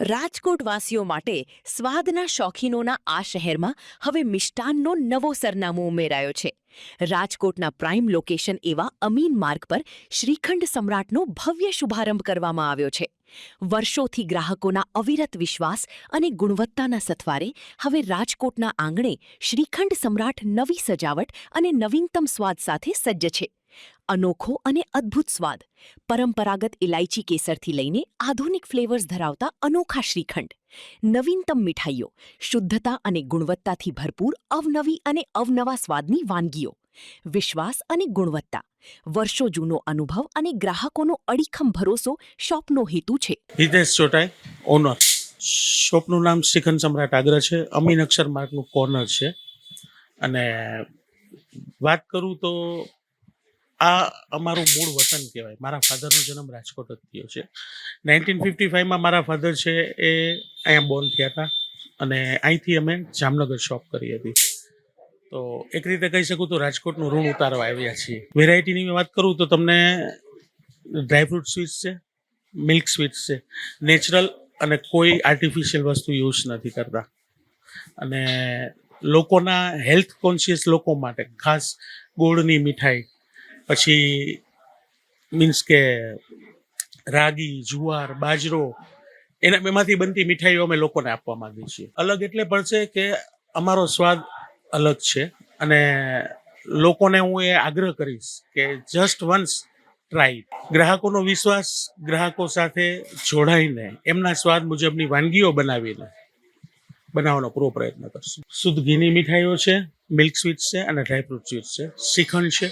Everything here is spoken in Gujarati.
રાજકોટવાસીઓ માટે સ્વાદના શોખીનોના આ શહેરમાં હવે મિષ્ટાનનો નવો સરનામું ઉમેરાયો છે. રાજકોટના પ્રાઇમ લોકેશન એવા અમીન માર્ગ પર શ્રીખંડ સમ્રાટનો ભવ્ય શુભારંભ કરવામાં આવ્યો છે. વર્ષોથી ગ્રાહકોના અવિરત વિશ્વાસ અને ગુણવત્તાના સથવારે હવે રાજકોટના આંગણે શ્રીખંડ સમ્રાટ નવી સજાવટ અને નવીનતમ સ્વાદ સાથે સજ્જ છે. અનોખો અને અદ્ભુત સ્વાદ, પરંપરાગત ઇલાયચી કેસરથી લઈને આધુનિક ફ્લેવર્સ ધરાવતા અનોખા શ્રીખંડ, નવીનતમ મીઠાઈઓ, શુદ્ધતા અને ગુણવત્તાથી ભરપૂર અવનવી અને અવનવા સ્વાદની વાનગીઓ, વિશ્વાસ અને ગુણવત્તા, વર્ષો જૂનો અનુભવ અને ગ્રાહકોનો અડીખમ ભરોસો શોપનો હેતુ છે. હિતેશ ચોટાઈ, ઓનર. શોપનું નામ શ્રીખંડ સમ્રાટ આગ્રહ છે. અમીન અક્ષર માર્ગનું કોર્નર છે. અને વાત કરું તો આ અમારું મૂળ વતન કહેવાય. મારા ફાધરનો જન્મ રાજકોટ જ થયો છે. 1955માં મારા ફાધર છે એ અહીંયા બોર્ન થયા હતા અને અહીંથી અમે જામનગર શોપ કરી હતી. તો એક રીતે કહી શકું તો રાજકોટનું ઋણ ઉતારવા આવ્યા છીએ. વેરાયટીની વાત કરું તો તમને ડ્રાયફ્રૂટ સ્વીટ્સ છે, મિલ્ક સ્વીટ્સ છે, નેચરલ અને કોઈ આર્ટિફિશિયલ વસ્તુ યુઝ નથી કરતા. અને લોકોના હેલ્થ કોન્શિયસ લોકો માટે ખાસ ગોળની મીઠાઈ, પછી મીન્સ કે રાગી, જુવાર, બાજરો, એના બેમાંથી બનતી મીઠાઈઓ અમે લોકોને આપવા માંગીએ છીએ. અલગ એટલે પડશે કે અમારો સ્વાદ અલગ છે અને લોકોને હું એ આગ્રહ કરીશ કે જસ્ટ વન્સ ટ્રાય. ગ્રાહકોનો વિશ્વાસ ગ્રાહકો સાથે જોડાઈને એમના સ્વાદ મુજબની વાનગીઓ બનાવવાનો પૂરો પ્રયત્ન કરશું. શુદ્ધ ઘીની મીઠાઈઓ છે, મિલ્ક સ્વીટ્સ છે અને ડ્રાયફ્રૂટ સ્વીટ્સ છે, શ્રીખંડ છે.